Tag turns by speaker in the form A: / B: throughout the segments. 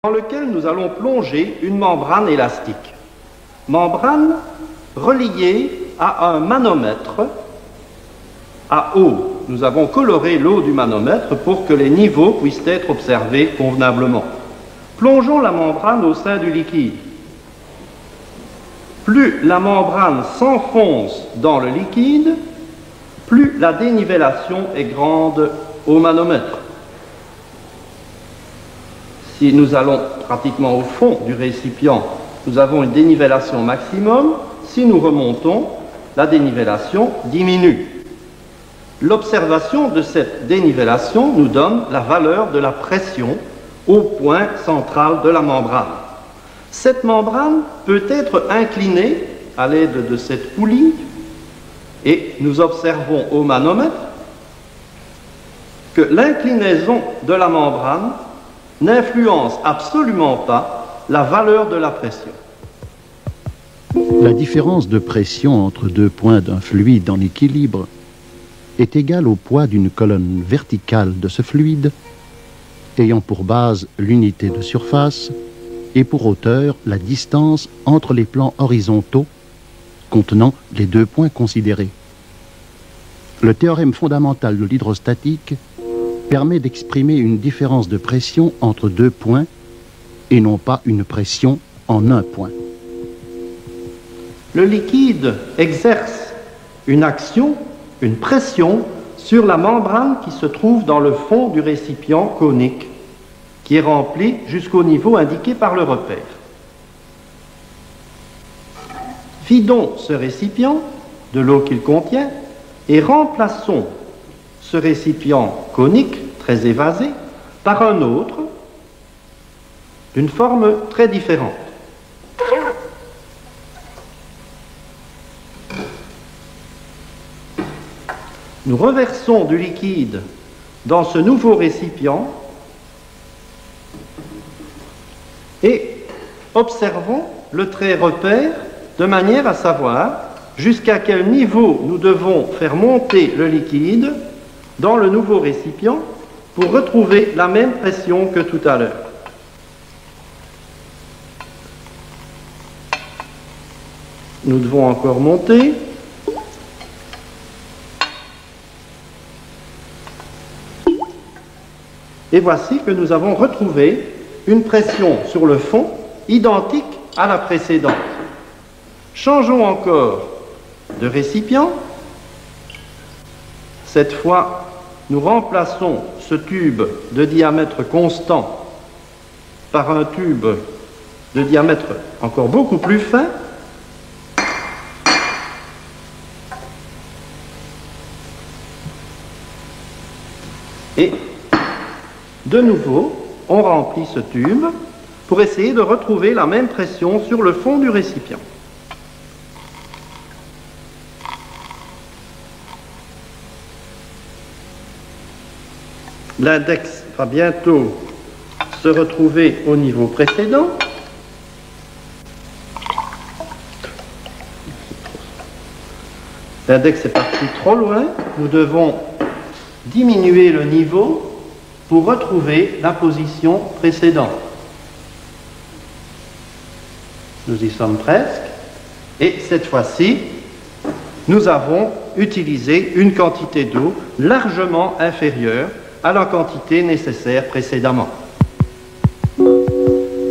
A: dans lequel nous allons plonger une membrane élastique. Membrane reliée à un manomètre à eau. Nous avons coloré l'eau du manomètre pour que les niveaux puissent être observés convenablement. Plongeons la membrane au sein du liquide. Plus la membrane s'enfonce dans le liquide, plus la dénivellation est grande au manomètre. Si nous allons pratiquement au fond du récipient, nous avons une dénivellation maximum. Si nous remontons, la dénivellation diminue. L'observation de cette dénivellation nous donne la valeur de la pression au point central de la membrane. Cette membrane peut être inclinée à l'aide de cette poulie et nous observons au manomètre que l'inclinaison de la membrane n'influence absolument pas la valeur de la pression.
B: La différence de pression entre deux points d'un fluide en équilibre est égale au poids d'une colonne verticale de ce fluide, ayant pour base l'unité de surface et pour hauteur la distance entre les plans horizontaux contenant les deux points considérés. Le théorème fondamental de l'hydrostatique permet d'exprimer une différence de pression entre deux points et non pas une pression en un point.
A: Le liquide exerce une action, une pression sur la membrane qui se trouve dans le fond du récipient conique, qui est rempli jusqu'au niveau indiqué par le repère. Vidons ce récipient de l'eau qu'il contient et remplaçons ce récipient conique, très évasé, par un autre d'une forme très différente. Nous reversons du liquide dans ce nouveau récipient et observons le trait repère de manière à savoir jusqu'à quel niveau nous devons faire monter le liquide dans le nouveau récipient pour retrouver la même pression que tout à l'heure. Nous devons encore monter. Et voici que nous avons retrouvé une pression sur le fond identique à la précédente. Changeons encore de récipient. Cette fois, nous remplaçons ce tube de diamètre constant par un tube de diamètre encore beaucoup plus fin. Et de nouveau, on remplit ce tube pour essayer de retrouver la même pression sur le fond du récipient. L'index va bientôt se retrouver au niveau précédent. L'index est parti trop loin. Nous devons diminuer le niveau pour retrouver la position précédente. Nous y sommes presque. Et cette fois-ci, nous avons utilisé une quantité d'eau largement inférieure à la quantité nécessaire précédemment.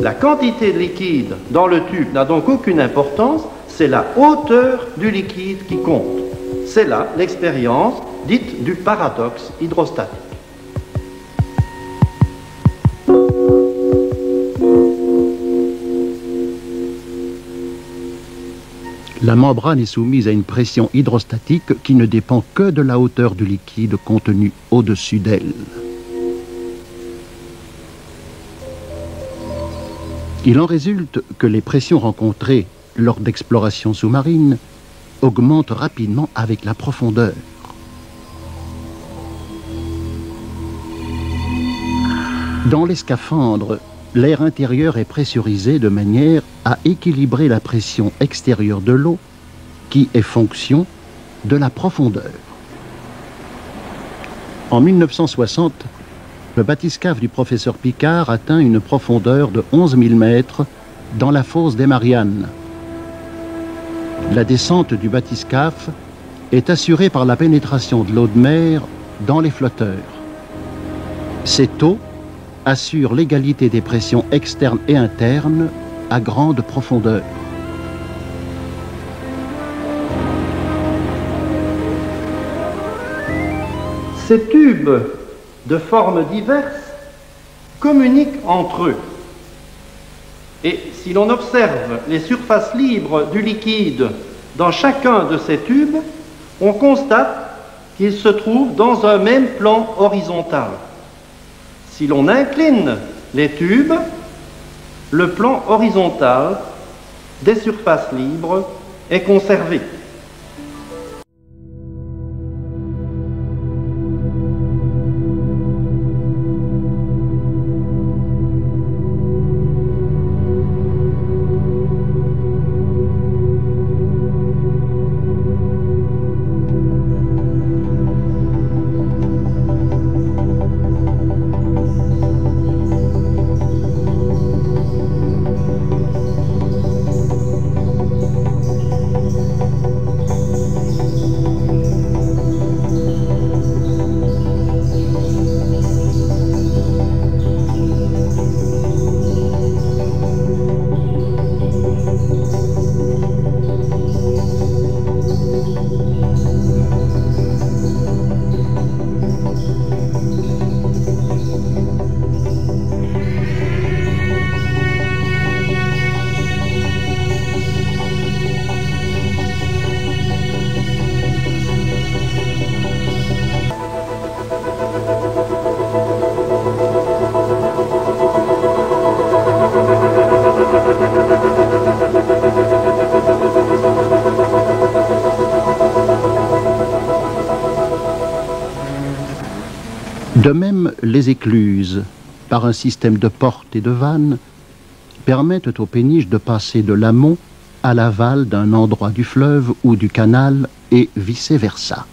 A: La quantité de liquide dans le tube n'a donc aucune importance, c'est la hauteur du liquide qui compte. C'est là l'expérience dite du paradoxe hydrostatique.
B: La membrane est soumise à une pression hydrostatique qui ne dépend que de la hauteur du liquide contenu au-dessus d'elle. Il en résulte que les pressions rencontrées lors d'explorations sous-marines augmentent rapidement avec la profondeur. Dans les scaphandres, l'air intérieur est pressurisé de manière à équilibrer la pression extérieure de l'eau qui est fonction de la profondeur. En 1960, Le bathyscaphe du professeur Picard atteint une profondeur de 11 000 mètres dans la fosse des Mariannes. La descente du bathyscaphe est assurée par la pénétration de l'eau de mer dans les flotteurs. Cette eau assure l'égalité des pressions externes et internes à grande profondeur.
A: Ces tubes de formes diverses communiquent entre eux. Et si l'on observe les surfaces libres du liquide dans chacun de ces tubes, on constate qu'ils se trouvent dans un même plan horizontal. Si l'on incline les tubes, le plan horizontal des surfaces libres est conservé.
B: De même, les écluses, par un système de portes et de vannes, permettent aux péniches de passer de l'amont à l'aval d'un endroit du fleuve ou du canal et vice-versa.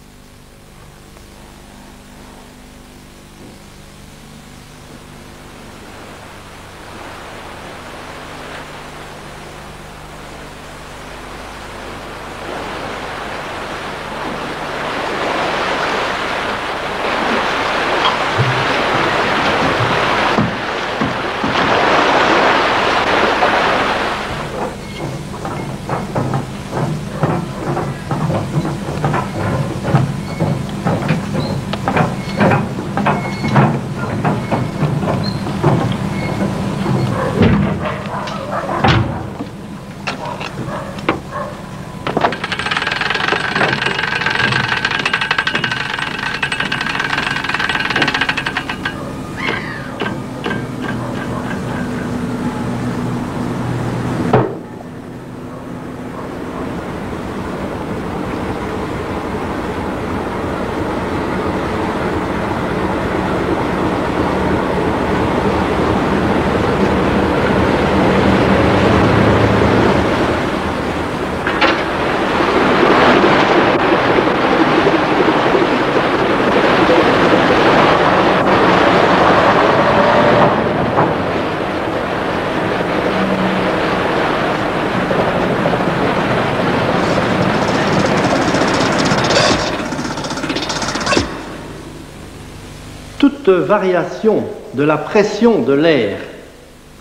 A: Toute variation de la pression de l'air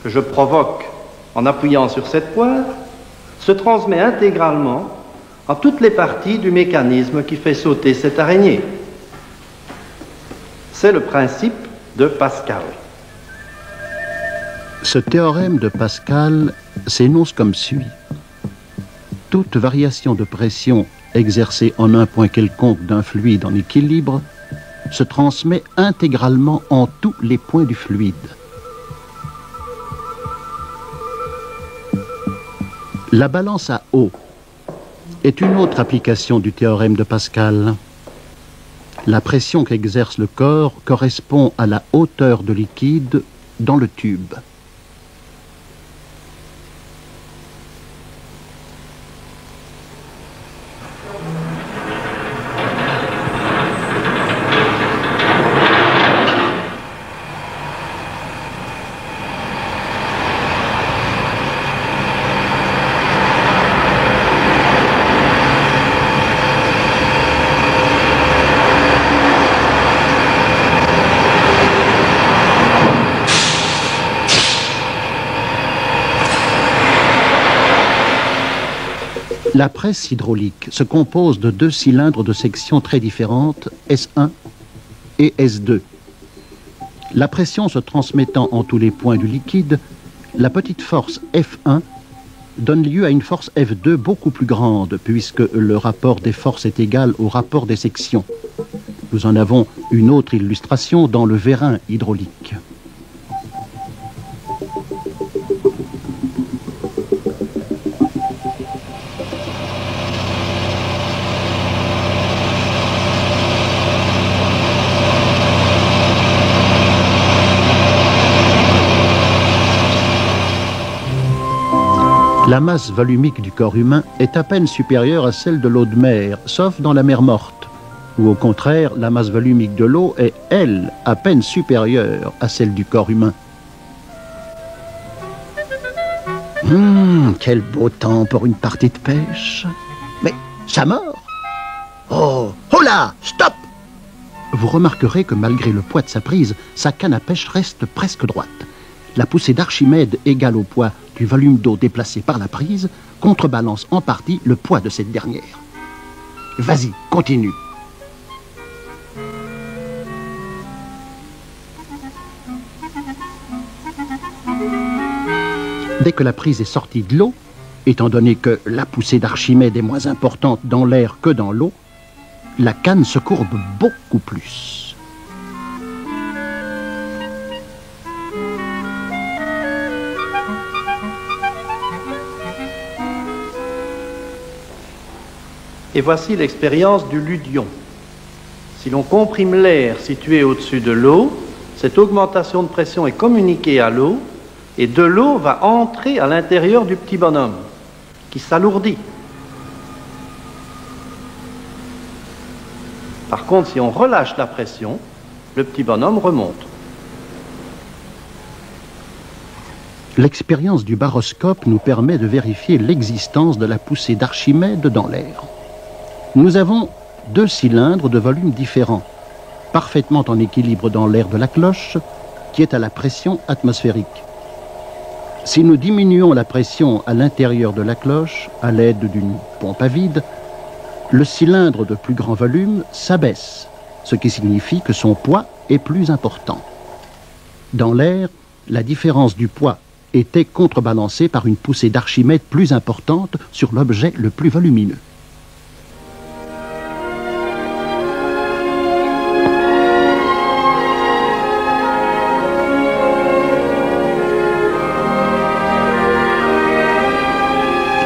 A: que je provoque en appuyant sur cette poire se transmet intégralement en toutes les parties du mécanisme qui fait sauter cette araignée. C'est le principe de Pascal.
B: Ce théorème de Pascal s'énonce comme suit. Toute variation de pression exercée en un point quelconque d'un fluide en équilibre se transmet intégralement en tous les points du fluide. La balance à eau est une autre application du théorème de Pascal. La pression qu'exerce le corps correspond à la hauteur de liquide dans le tube. La presse hydraulique se compose de deux cylindres de section très différentes, S1 et S2. La pression se transmettant en tous les points du liquide, la petite force F1 donne lieu à une force F2 beaucoup plus grande, puisque le rapport des forces est égal au rapport des sections. Nous en avons une autre illustration dans le vérin hydraulique. La masse volumique du corps humain est à peine supérieure à celle de l'eau de mer, sauf dans la mer morte, où au contraire, la masse volumique de l'eau est, elle, à peine supérieure à celle du corps humain. Quel beau temps pour une partie de pêche. Mais ça mord. Oh là, stop! Vous remarquerez que malgré le poids de sa prise, sa canne à pêche reste presque droite. La poussée d'Archimède égale au poids du volume d'eau déplacé par la prise contrebalance en partie le poids de cette dernière. Vas-y, continue. Dès que la prise est sortie de l'eau, étant donné que la poussée d'Archimède est moins importante dans l'air que dans l'eau, la canne se courbe beaucoup plus.
A: Et voici l'expérience du ludion. Si l'on comprime l'air situé au-dessus de l'eau, cette augmentation de pression est communiquée à l'eau, et de l'eau va entrer à l'intérieur du petit bonhomme, qui s'alourdit. Par contre, si on relâche la pression, le petit bonhomme remonte.
B: L'expérience du baroscope nous permet de vérifier l'existence de la poussée d'Archimède dans l'air. Nous avons deux cylindres de volume différents, parfaitement en équilibre dans l'air de la cloche, qui est à la pression atmosphérique. Si nous diminuons la pression à l'intérieur de la cloche, à l'aide d'une pompe à vide, le cylindre de plus grand volume s'abaisse, ce qui signifie que son poids est plus important. Dans l'air, la différence du poids était contrebalancée par une poussée d'Archimède plus importante sur l'objet le plus volumineux.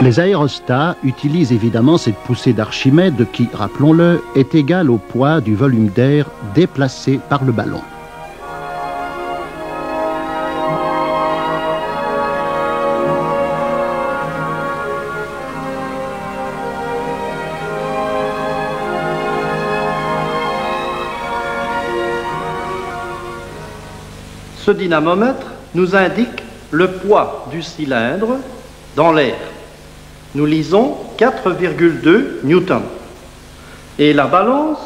B: Les aérostats utilisent évidemment cette poussée d'Archimède qui, rappelons-le, est égale au poids du volume d'air déplacé par le ballon.
A: Ce dynamomètre nous indique le poids du cylindre dans l'air. Nous lisons 4,2 newtons. Et la balance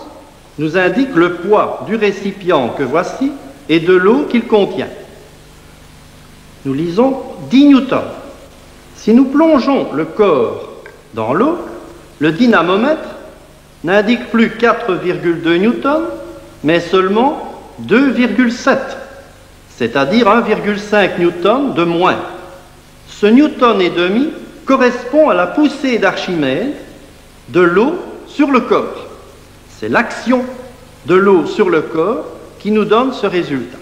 A: nous indique le poids du récipient que voici et de l'eau qu'il contient. Nous lisons 10 newtons. Si nous plongeons le corps dans l'eau, le dynamomètre n'indique plus 4,2 newtons, mais seulement 2,7, c'est-à-dire 1,5 newton de moins. Ce newton et demi correspond à la poussée d'Archimède de l'eau sur le corps. C'est l'action de l'eau sur le corps qui nous donne ce résultat.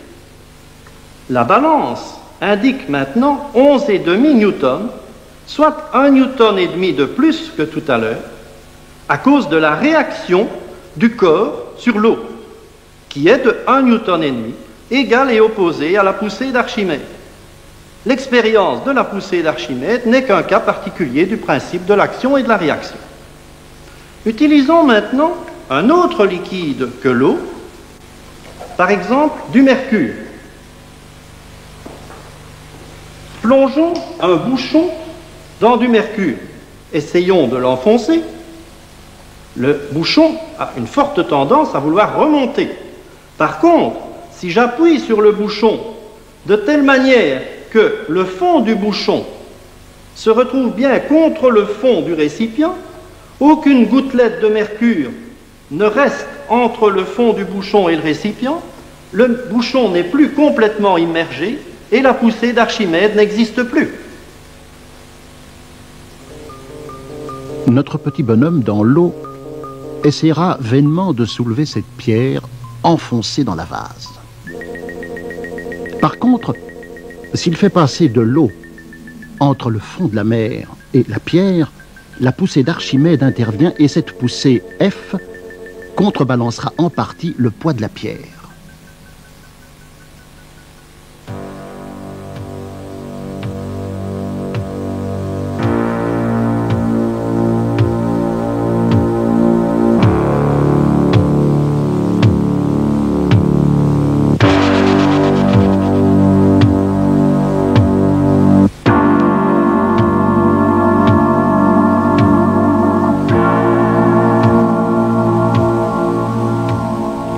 A: La balance indique maintenant 11,5 newtons, soit 1,5 newton de plus que tout à l'heure, à cause de la réaction du corps sur l'eau, qui est de 1,5 newton, égale et opposée à la poussée d'Archimède. L'expérience de la poussée d'Archimède n'est qu'un cas particulier du principe de l'action et de la réaction. Utilisons maintenant un autre liquide que l'eau, par exemple du mercure. Plongeons un bouchon dans du mercure. Essayons de l'enfoncer. Le bouchon a une forte tendance à vouloir remonter. Par contre, si j'appuie sur le bouchon de telle manière que le fond du bouchon se retrouve bien contre le fond du récipient, aucune gouttelette de mercure ne reste entre le fond du bouchon et le récipient, le bouchon n'est plus complètement immergé et la poussée d'Archimède n'existe plus.
B: Notre petit bonhomme dans l'eau essaiera vainement de soulever cette pierre enfoncée dans la vase. Par contre, s'il fait passer de l'eau entre le fond de la mer et la pierre, la poussée d'Archimède intervient et cette poussée F contrebalancera en partie le poids de la pierre.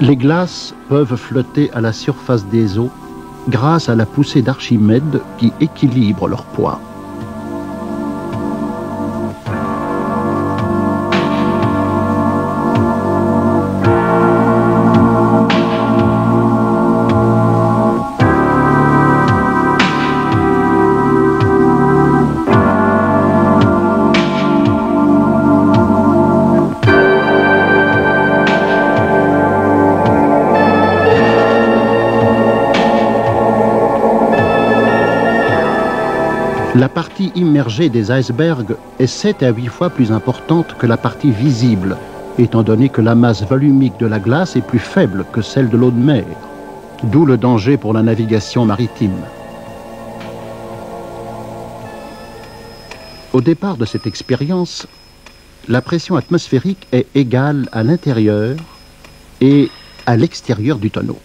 B: Les glaces peuvent flotter à la surface des eaux grâce à la poussée d'Archimède qui équilibre leur poids. La partie immergée des icebergs est 7 à 8 fois plus importante que la partie visible, étant donné que la masse volumique de la glace est plus faible que celle de l'eau de mer, d'où le danger pour la navigation maritime. Au départ de cette expérience, la pression atmosphérique est égale à l'intérieur et à l'extérieur du tonneau.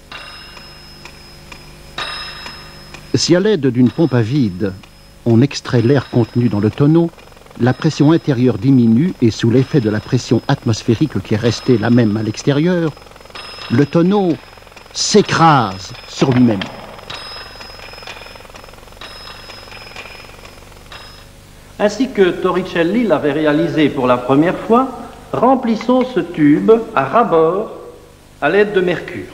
B: Si à l'aide d'une pompe à vide, on extrait l'air contenu dans le tonneau, la pression intérieure diminue et sous l'effet de la pression atmosphérique qui est restée la même à l'extérieur, le tonneau s'écrase sur lui-même.
A: Ainsi que Torricelli l'avait réalisé pour la première fois, remplissons ce tube à ras-bord à l'aide de mercure.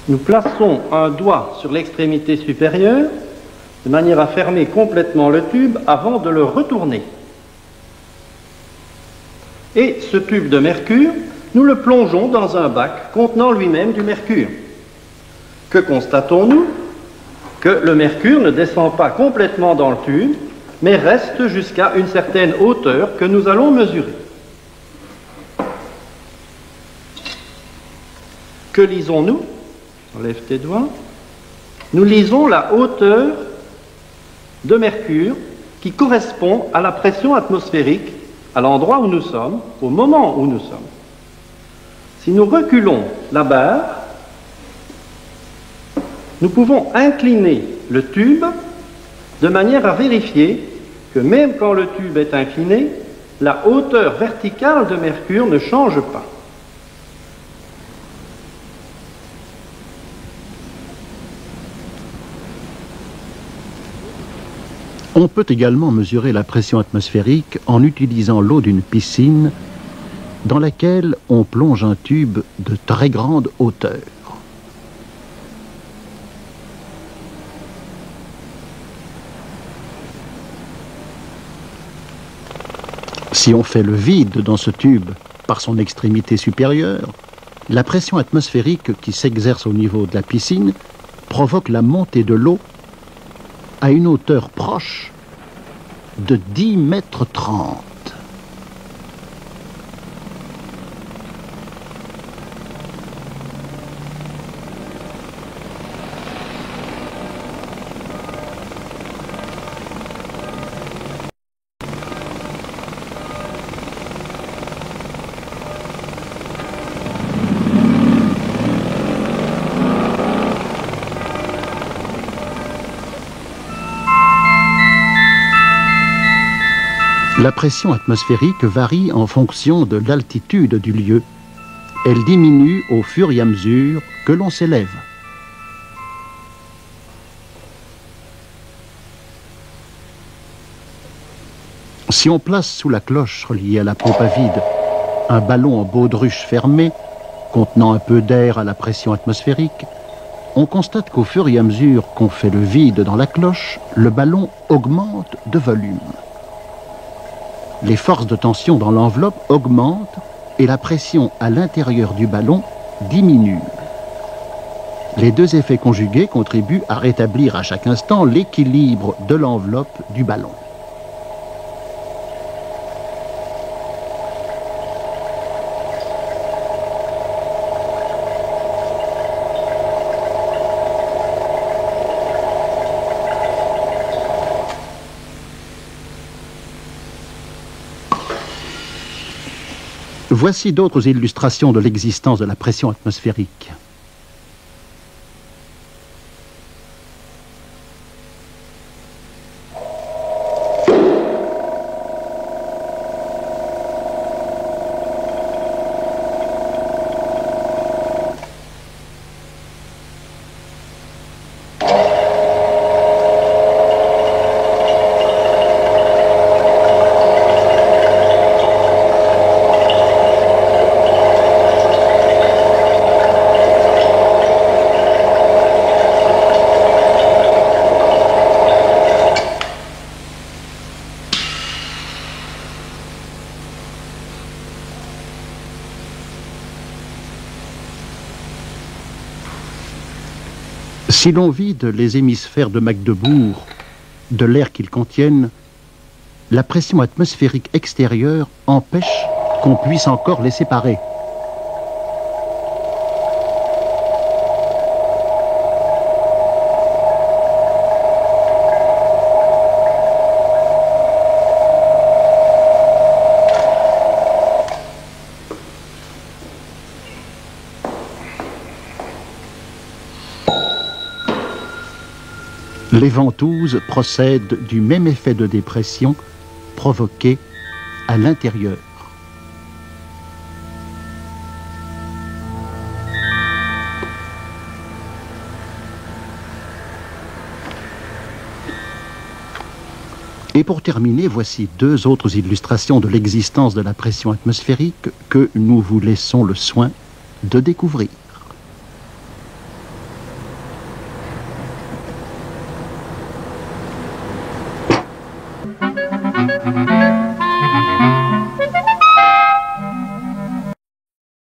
A: Nous plaçons un doigt sur l'extrémité supérieure de manière à fermer complètement le tube avant de le retourner. Et ce tube de mercure, nous le plongeons dans un bac contenant lui-même du mercure. Que constatons-nous? Que le mercure ne descend pas complètement dans le tube, mais reste jusqu'à une certaine hauteur que nous allons mesurer. Que lisons-nous? Enlève tes doigts. Nous lisons la hauteur de mercure qui correspond à la pression atmosphérique à l'endroit où nous sommes, au moment où nous sommes. Si nous reculons la barre, nous pouvons incliner le tube de manière à vérifier que même quand le tube est incliné, la hauteur verticale de mercure ne change pas.
B: On peut également mesurer la pression atmosphérique en utilisant l'eau d'une piscine dans laquelle on plonge un tube de très grande hauteur. Si on fait le vide dans ce tube par son extrémité supérieure, la pression atmosphérique qui s'exerce au niveau de la piscine provoque la montée de l'eau à une hauteur proche de 10,30 mètres. La pression atmosphérique varie en fonction de l'altitude du lieu, Elle diminue au fur et à mesure que l'on s'élève. Si on place sous la cloche reliée à la pompe à vide un ballon en baudruche fermé, contenant un peu d'air à la pression atmosphérique, on constate qu'au fur et à mesure qu'on fait le vide dans la cloche, le ballon augmente de volume. Les forces de tension dans l'enveloppe augmentent et la pression à l'intérieur du ballon diminue. Les deux effets conjugués contribuent à rétablir à chaque instant l'équilibre de l'enveloppe du ballon. Voici d'autres illustrations de l'existence de la pression atmosphérique. Si l'on vide les hémisphères de Magdebourg de l'air qu'ils contiennent, la pression atmosphérique extérieure empêche qu'on puisse encore les séparer. Les ventouses procèdent du même effet de dépression provoqué à l'intérieur. Et pour terminer, voici deux autres illustrations de l'existence de la pression atmosphérique que nous vous laissons le soin de découvrir.